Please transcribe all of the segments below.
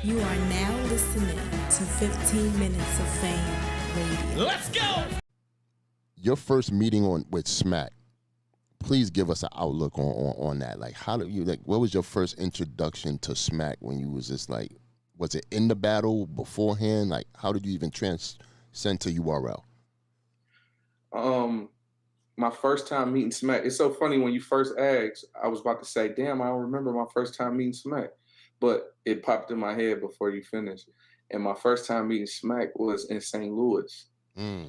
You are now listening to 15 Minutes of Fame Radio. Let's go! Your first meeting with Smack, please give us an outlook on that. Like, how did you, like, what was your first introduction to Smack when you was just like, was it in the battle beforehand? Like, how did you even transcend to URL? My first time meeting Smack, it's so funny when you first asked, I was about to say, damn, I don't remember my first time meeting Smack, but it popped in my head before you finished. And my first time meeting Smack was in St. Louis. I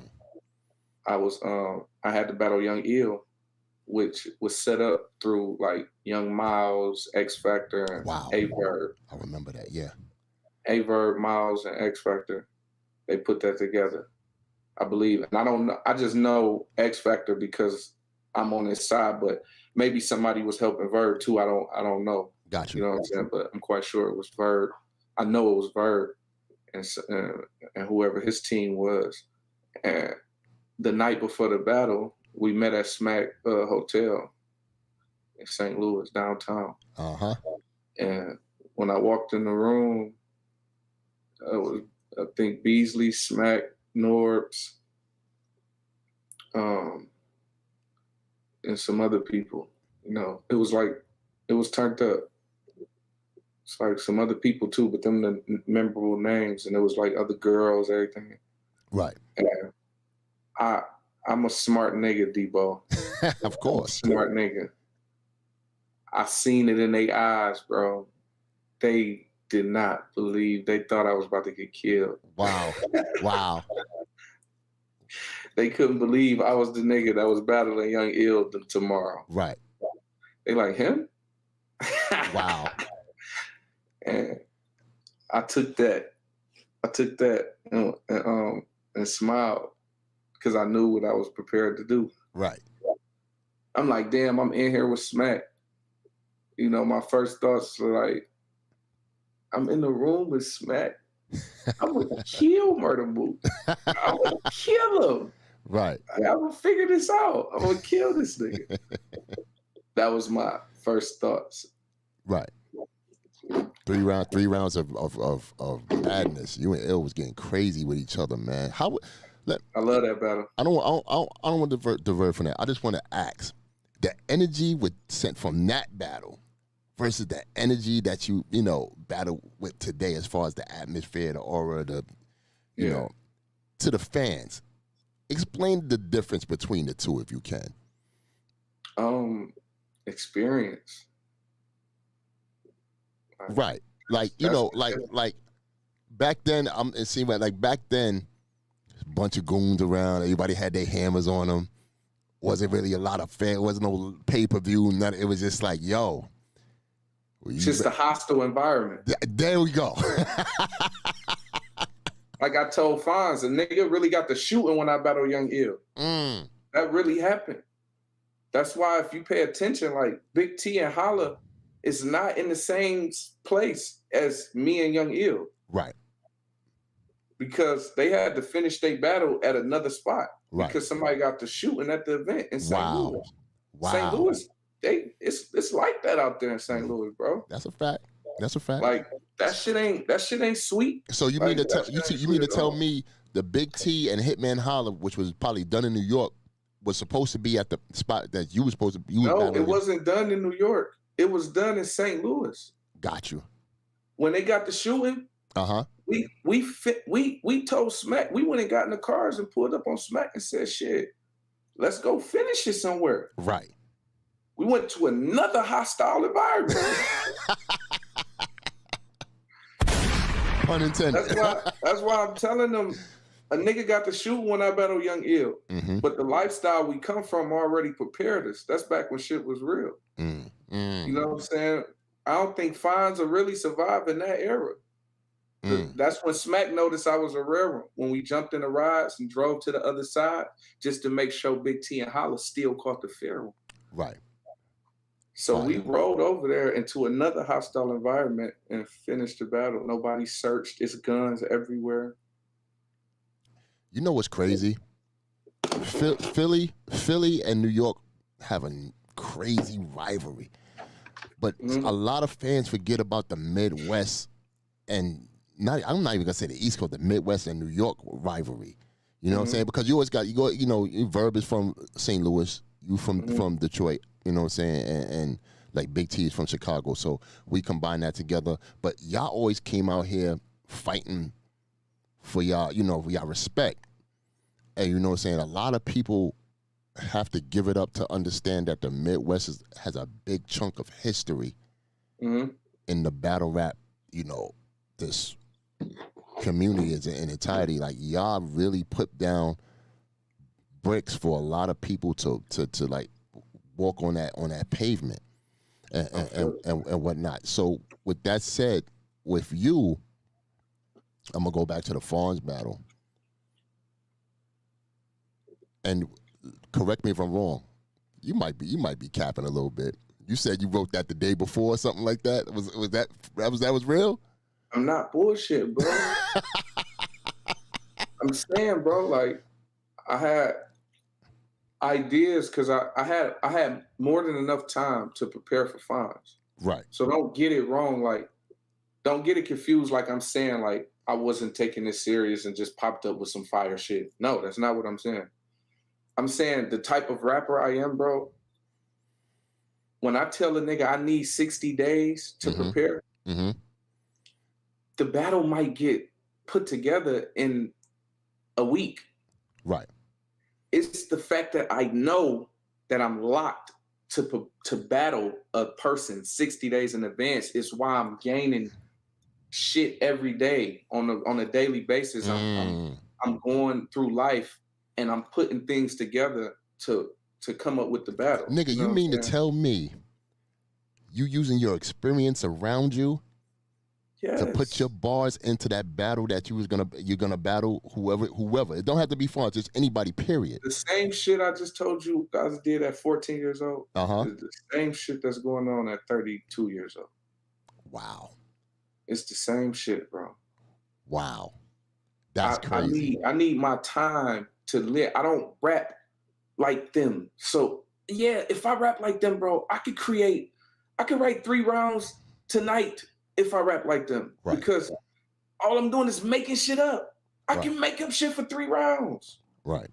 had to battle Young Ill, which was set up through like Young Miles, X Factor, and Averb. I remember that, yeah. Averb, Miles, and X Factor. They put that together, I believe. And I don't know, I just know X Factor because I'm on his side, but maybe somebody was helping Verb too. I don't know. Gotcha. You know what I'm saying? But I'm quite sure it was Verb. I know it was Verb and whoever his team was. And the night before the battle, we met at Smack Hotel in St. Louis, downtown. And when I walked in the room, it was, I think, Beasley, Smack, Norbs, and some other people. You know, it was turned up. It's like some other people too, but them the memorable names, and it was like other girls, everything. Right. And I'm a smart nigga, Debo. Of course. Smart nigga. I seen it in their eyes, bro. They did not believe. They thought I was about to get killed. Wow. Wow. They couldn't believe I was the nigga that was battling Young Ill tomorrow. Right. They like, him? Wow. And I took that and smiled because I knew what I was prepared to do. Right. I'm like, damn, I'm in here with Smack. You know, my first thoughts were like, I'm in the room with Smack. I'm gonna kill Murda Mook. I'm gonna kill him. Right. I'm gonna figure this out. I'm gonna kill this nigga. That was my first thoughts. Right. Three rounds of madness. You and Ill was getting crazy with each other, man. I love that battle. I don't want to divert from that. I just want to ask, the energy sent from that battle versus the energy that you battle with today, as far as the atmosphere, the aura, you know, to the fans. Explain the difference between the two, if you can. Experience. Right. Like, like back then, it seemed like back then, a bunch of goons around, everybody had their hammers on them. Wasn't really a lot of fan, wasn't no pay-per-view, nothing. It was just like, yo. It's just a hostile environment. There we go. Like I told Fonz, a nigga really got the shooting when I battled Young Ill. That really happened. That's why if you pay attention, like Big T and Holla is not in the same place as me and Young Ill. Right. Because they had to finish their battle at another spot. Right. Because somebody got the shooting at the event in St. Louis. Wow. St. Louis, it's like that out there in St. Louis, bro. That's a fact. That's a fact. Like that shit ain't sweet. So you mean to tell me the Big T and Hitman Holla, which was probably done in New York, was supposed to be at the spot that you were supposed to? No, it wasn't done in New York. It was done in St. Louis. Got you. When they got the shooting, we told Smack, we went and got in the cars and pulled up on Smack and said, shit, let's go finish it somewhere. Right. We went to another hostile environment. Pun intended. That's why I'm telling them, a nigga got the shoot when I battle Young Ill. But the lifestyle we come from already prepared us. That's back when shit was real. You know what I'm saying? I don't think Fonz will really survive in that era. That's when Smack noticed I was a rare one. When we jumped in the rides and drove to the other side just to make sure Big T and Holla still caught the fair one. Right. So we rolled over there into another hostile environment and finished the battle. Nobody searched. It's guns everywhere. You know what's crazy? Philly and New York have a crazy rivalry. But a lot of fans forget about the Midwest and I'm not even gonna say the East Coast, the Midwest and New York rivalry. You know what I'm saying? Because you always got Verb is from St. Louis, you from Detroit. You know what I'm saying? And like Big T is from Chicago, so we combine that together. But y'all always came out here fighting for y'all, for y'all respect. And you know what I'm saying? A lot of people have to give it up to understand that the Midwest has a big chunk of history in the battle rap, this community as in entirety. Like, y'all really put down bricks for a lot of people to like walk on that pavement and whatnot. So with that said, with you, I'm gonna go back to the Farms battle. And correct me if I'm wrong. You might be capping a little bit. You said you wrote that the day before or something like that. Was that real? I'm not bullshit, bro. I'm saying, bro, like I had ideas because I had more than enough time to prepare for Fonz. Right. So don't get it wrong. Like, don't get it confused. Like I'm saying, like I wasn't taking this serious and just popped up with some fire shit. No, that's not what I'm saying. I'm saying the type of rapper I am, bro. When I tell a nigga I need 60 days to prepare, the battle might get put together in a week. Right. It's the fact that I know that I'm locked to battle a person 60 days in advance. Is why I'm gaining shit every day on a daily basis. I'm going through life and I'm putting things together to come up with the battle. Nigga, you mean to tell me you using your experience around you to put your bars into that battle that you're gonna battle whoever. It don't have to be fun, just anybody, period. The same shit I just told you guys did at 14 years old. The same shit that's going on at 32 years old. Wow. It's the same shit, bro. Wow. That's crazy. I need my time to live. I don't rap like them. So yeah, if I rap like them, bro, I could write 3 rounds tonight if I rap like them. Right. Because all I'm doing is making shit up. I can make up shit for 3 rounds. Right.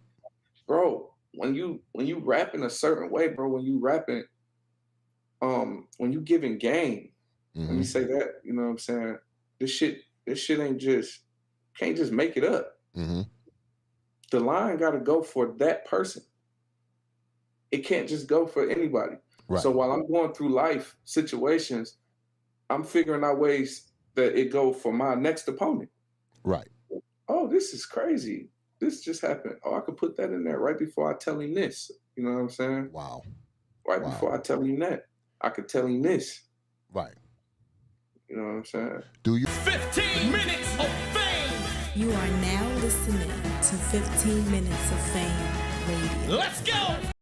Bro, when you rap in a certain way, bro, when you rapping, when you giving game, let me say that, you know what I'm saying? This shit ain't can't just make it up. The line gotta go for that person. It can't just go for anybody. Right. So while I'm going through life situations, I'm figuring out ways that it go for my next opponent. Right. Oh, this is crazy. This just happened. Oh, I could put that in there right before I tell him this. You know what I'm saying? Wow. Right before I tell him that, I could tell him this. Right. You know what I'm saying? Do you? 15 minutes of fame. You are now listening to 15 Minutes of Fame Radio. Let's go.